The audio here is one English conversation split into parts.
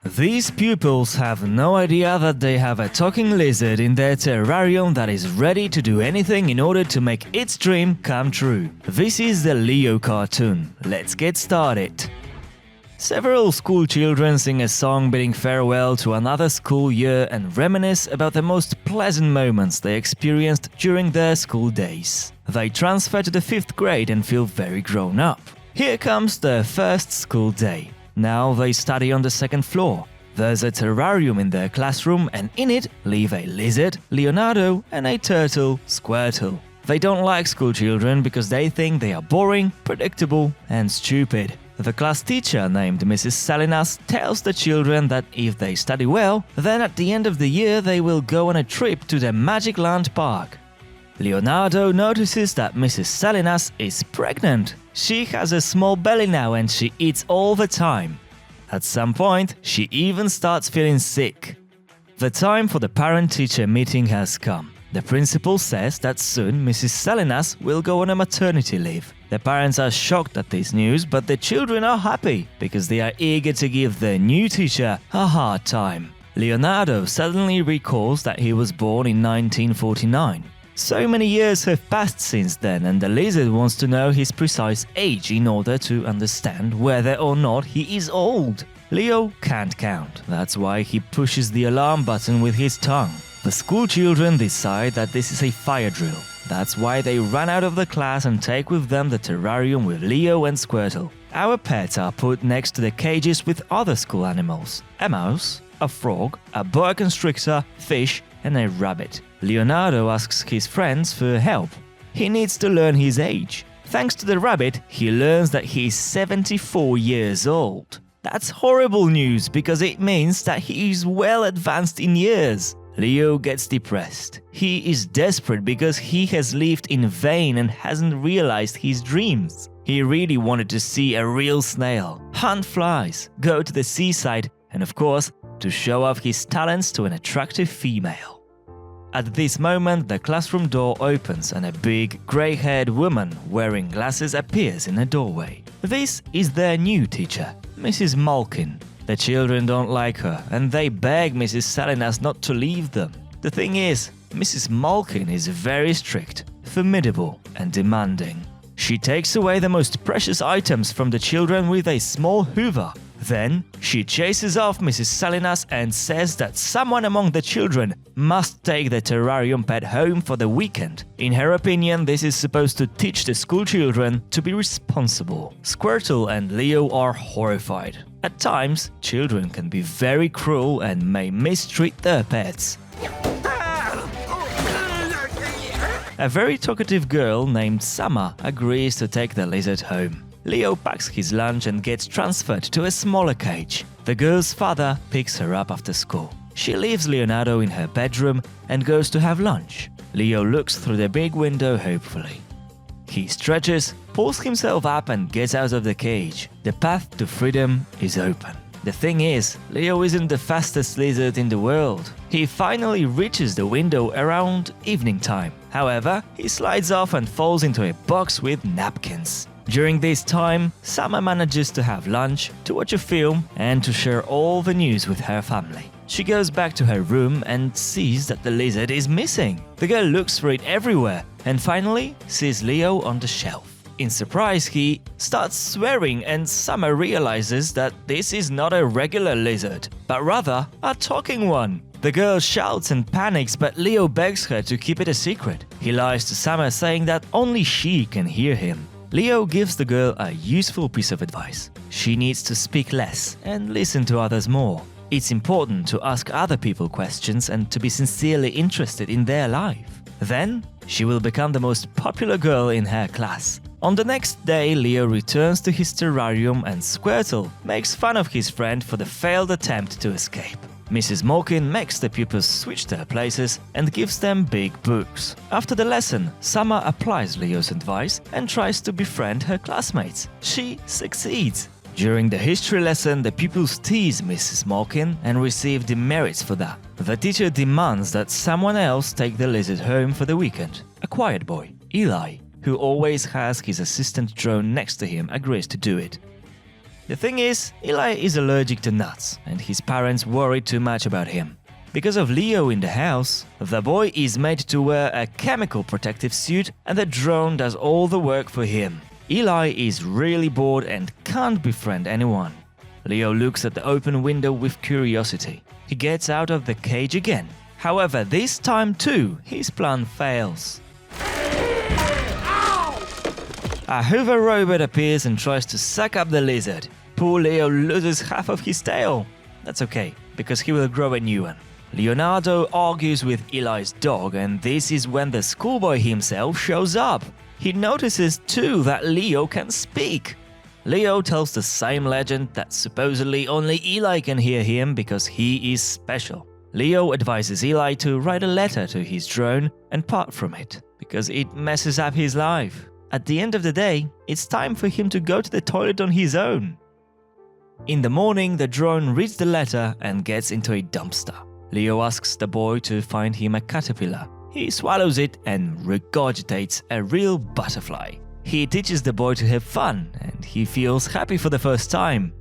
These pupils have no idea that they have a talking lizard in their terrarium that is ready to do anything in order to make its dream come true. This is the Leo cartoon. Let's get started. Several school children sing a song bidding farewell to another school year and reminisce about the most pleasant moments they experienced during their school days. They transfer to the 5th grade and feel very grown up. Here comes their first school day. Now they study on the 2nd floor. There's a terrarium in their classroom and in it live a lizard, Leonardo, and a turtle, Squirtle. They don't like school children because they think they are boring, predictable, and stupid. The class teacher named Mrs. Salinas tells the children that if they study well, then at the end of the year they will go on a trip to the Magic Land Park. Leonardo notices that Mrs. Salinas is pregnant. She has a small belly now and she eats all the time. At some point, she even starts feeling sick. The time for the parent-teacher meeting has come. The principal says that soon Mrs. Salinas will go on a maternity leave. The parents are shocked at this news, but the children are happy because they are eager to give their new teacher a hard time. Leonardo suddenly recalls that he was born in 1949. So many years have passed since then, and the lizard wants to know his precise age in order to understand whether or not he is old. Leo can't count, that's why he pushes the alarm button with his tongue. The school children decide that this is a fire drill. That's why they run out of the class and take with them the terrarium with Leo and Squirtle. Our pets are put next to the cages with other school animals: a mouse, a frog, a boa constrictor, fish, and a rabbit. Leonardo asks his friends for help. He needs to learn his age. Thanks to the rabbit, he learns that he is 74 years old. That's horrible news because it means that he is well advanced in years. Leo gets depressed. He is desperate because he has lived in vain and hasn't realized his dreams. He really wanted to see a real snail, hunt flies, go to the seaside, and of course, to show off his talents to an attractive female. At this moment, the classroom door opens and a big, grey-haired woman wearing glasses appears in a doorway. This is their new teacher, Mrs. Malkin. The children don't like her and they beg Mrs. Salinas not to leave them. The thing is, Mrs. Malkin is very strict, formidable, and demanding. She takes away the most precious items from the children with a small hoover. Then, she chases off Mrs. Salinas and says that someone among the children must take the terrarium pet home for the weekend. In her opinion, this is supposed to teach the school children to be responsible. Squirtle and Leo are horrified. At times, children can be very cruel and may mistreat their pets. A very talkative girl named Summer agrees to take the lizard home. Leo packs his lunch and gets transferred to a smaller cage. The girl's father picks her up after school. She leaves Leonardo in her bedroom and goes to have lunch. Leo looks through the big window hopefully. He stretches, pulls himself up and gets out of the cage. The path to freedom is open. The thing is, Leo isn't the fastest lizard in the world. He finally reaches the window around evening time. However, he slides off and falls into a box with napkins. During this time, Summer manages to have lunch, to watch a film, and to share all the news with her family. She goes back to her room and sees that the lizard is missing. The girl looks for it everywhere and finally sees Leo on the shelf. In surprise, he starts swearing and Summer realizes that this is not a regular lizard, but rather a talking one. The girl shouts and panics, but Leo begs her to keep it a secret. He lies to Summer, saying that only she can hear him. Leo gives the girl a useful piece of advice. She needs to speak less and listen to others more. It's important to ask other people questions and to be sincerely interested in their life. Then, she will become the most popular girl in her class. On the next day, Leo returns to his terrarium and Squirtle makes fun of his friend for the failed attempt to escape. Mrs. Malkin makes the pupils switch their places and gives them big books. After the lesson, Summer applies Leo's advice and tries to befriend her classmates. She succeeds. During the history lesson, the pupils tease Mrs. Malkin and receive demerits for that. The teacher demands that someone else take the lizard home for the weekend. A quiet boy, Eli, who always has his assistant drone next to him, agrees to do it. The thing is, Eli is allergic to nuts, and his parents worry too much about him. Because of Leo in the house, the boy is made to wear a chemical protective suit and the drone does all the work for him. Eli is really bored and can't befriend anyone. Leo looks at the open window with curiosity. He gets out of the cage again. However, this time too, his plan fails. A Hoover robot appears and tries to suck up the lizard. Poor Leo loses half of his tail. That's okay, because he will grow a new one. Leonardo argues with Eli's dog, and this is when the schoolboy himself shows up. He notices too that Leo can speak. Leo tells the same legend that supposedly only Eli can hear him because he is special. Leo advises Eli to write a letter to his drone and part from it, because it messes up his life. At the end of the day, it's time for him to go to the toilet on his own. In the morning, the drone reads the letter and gets into a dumpster. Leo asks the boy to find him a caterpillar. He swallows it and regurgitates a real butterfly. He teaches the boy to have fun, and he feels happy for the first time.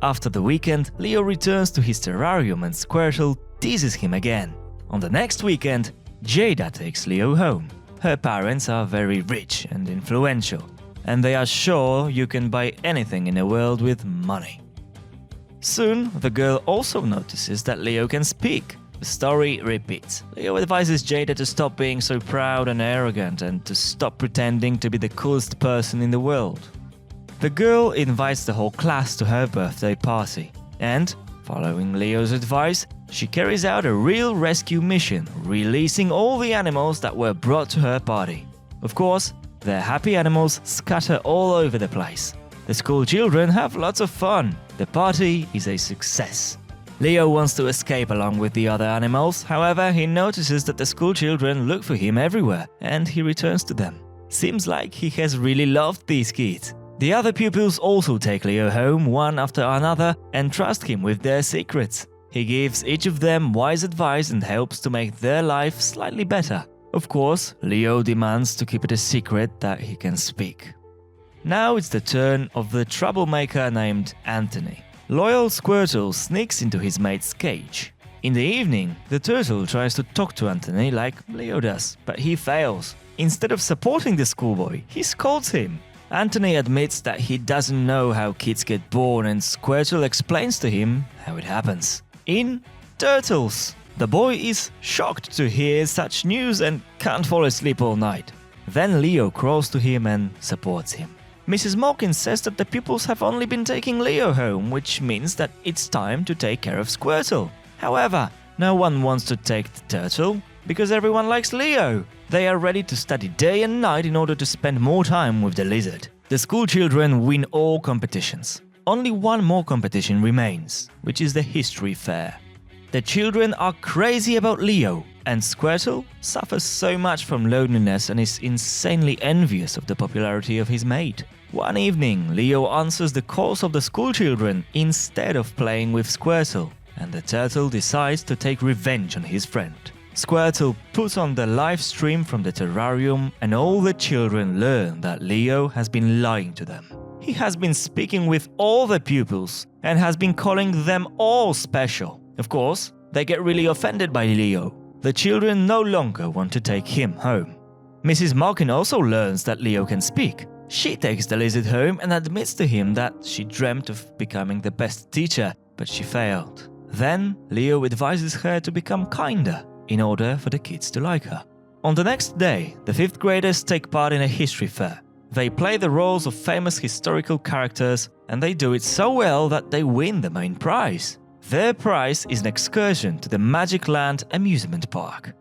After the weekend, Leo returns to his terrarium and Squirtle teases him again. On the next weekend, Jada takes Leo home. Her parents are very rich and influential, and they are sure you can buy anything in the world with money. Soon, the girl also notices that Leo can speak. The story repeats. Leo advises Jada to stop being so proud and arrogant and to stop pretending to be the coolest person in the world. The girl invites the whole class to her birthday party, and, following Leo's advice, she carries out a real rescue mission, releasing all the animals that were brought to her party. Of course, the happy animals scatter all over the place. The school children have lots of fun. The party is a success. Leo wants to escape along with the other animals, however, he notices that the school children look for him everywhere, and he returns to them. Seems like he has really loved these kids. The other pupils also take Leo home one after another and trust him with their secrets. He gives each of them wise advice and helps to make their life slightly better. Of course, Leo demands to keep it a secret that he can speak. Now it's the turn of the troublemaker named Anthony. Loyal Squirtle sneaks into his mate's cage. In the evening, the turtle tries to talk to Anthony like Leo does, but he fails. Instead of supporting the schoolboy, he scolds him. Anthony admits that he doesn't know how kids get born, and Squirtle explains to him how it happens. In Turtles, the boy is shocked to hear such news and can't fall asleep all night. Then Leo crawls to him and supports him. Mrs. Malkin says that the pupils have only been taking Leo home, which means that it's time to take care of Squirtle. However, no one wants to take the turtle because everyone likes Leo. They are ready to study day and night in order to spend more time with the lizard. The school children win all competitions. Only one more competition remains, which is the history fair. The children are crazy about Leo, and Squirtle suffers so much from loneliness and is insanely envious of the popularity of his mate. One evening, Leo answers the calls of the school children instead of playing with Squirtle, and the turtle decides to take revenge on his friend. Squirtle puts on the live stream from the terrarium, and all the children learn that Leo has been lying to them. He has been speaking with all the pupils and has been calling them all special. Of course, they get really offended by Leo. The children no longer want to take him home. Mrs. Malkin also learns that Leo can speak. She takes the lizard home and admits to him that she dreamt of becoming the best teacher, but she failed. Then, Leo advises her to become kinder in order for the kids to like her. On the next day, the 5th graders take part in a history fair. They play the roles of famous historical characters, and they do it so well that they win the main prize. Their prize is an excursion to the Magic Land amusement park.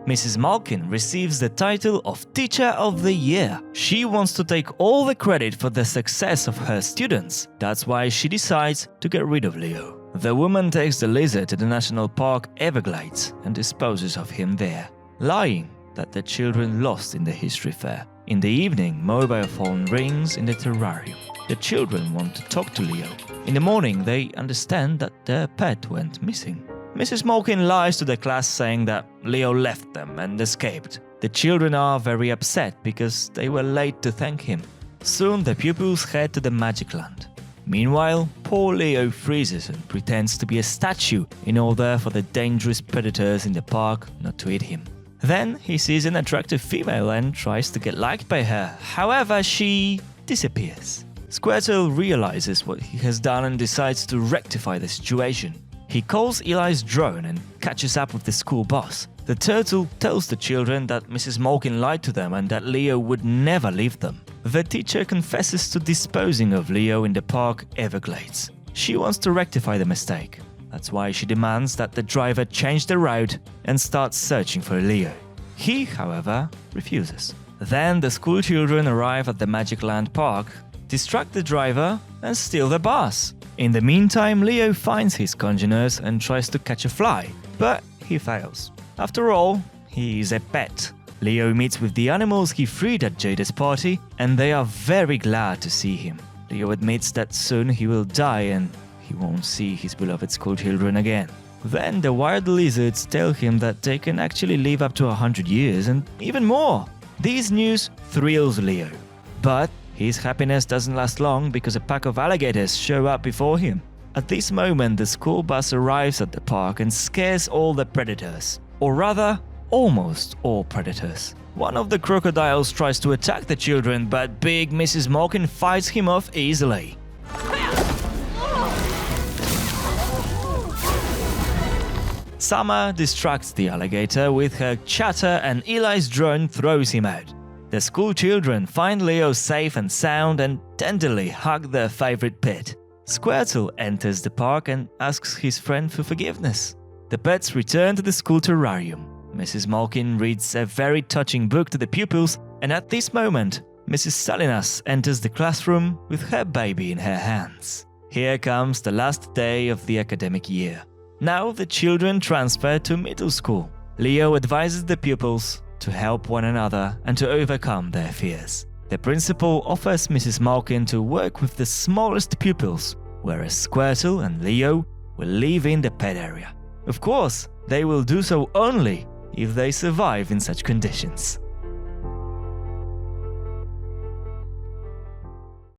Mrs. Malkin receives the title of Teacher of the Year. She wants to take all the credit for the success of her students. That's why she decides to get rid of Leo. The woman takes the lizard to the National Park Everglades and disposes of him there, lying that the children lost in the history fair. In the evening, mobile phone rings in the terrarium. The children want to talk to Leo. In the morning, they understand that their pet went missing. Mrs. Malkin lies to the class saying that Leo left them and escaped. The children are very upset because they were late to thank him. Soon the pupils head to the Magic Land. Meanwhile, poor Leo freezes and pretends to be a statue in order for the dangerous predators in the park not to eat him. Then he sees an attractive female and tries to get liked by her. However, she disappears. Squirtle realizes what he has done and decides to rectify the situation. He calls Eli's drone and catches up with the school boss. The turtle tells the children that Mrs. Malkin lied to them and that Leo would never leave them. The teacher confesses to disposing of Leo in the park Everglades. She wants to rectify the mistake. That's why she demands that the driver change the route and start searching for Leo. He, however, refuses. Then the school children arrive at the Magic Land Park, distract the driver, and steal the bus. In the meantime, Leo finds his congeners and tries to catch a fly, but he fails. After all, he is a pet. Leo meets with the animals he freed at Jada's party, and they are very glad to see him. Leo admits that soon he will die and he won't see his beloved schoolchildren again. Then the wild lizards tell him that they can actually live up to 100 years and even more. This news thrills Leo. But his happiness doesn't last long because a pack of alligators show up before him. At this moment, the school bus arrives at the park and scares all the predators. Or rather, almost all predators. One of the crocodiles tries to attack the children, but big Mrs. Malkin fights him off easily. Summer distracts the alligator with her chatter and Eli's drone throws him out. The school children find Leo safe and sound and tenderly hug their favorite pet. Squirtle enters the park and asks his friend for forgiveness. The pets return to the school terrarium. Mrs. Malkin reads a very touching book to the pupils, and at this moment, Mrs. Salinas enters the classroom with her baby in her hands. Here comes the last day of the academic year. Now the children transfer to middle school. Leo advises the pupils to help one another and to overcome their fears. The principal offers Mrs. Malkin to work with the smallest pupils, whereas Squirtle and Leo will live in the pet area. Of course, they will do so only if they survive in such conditions.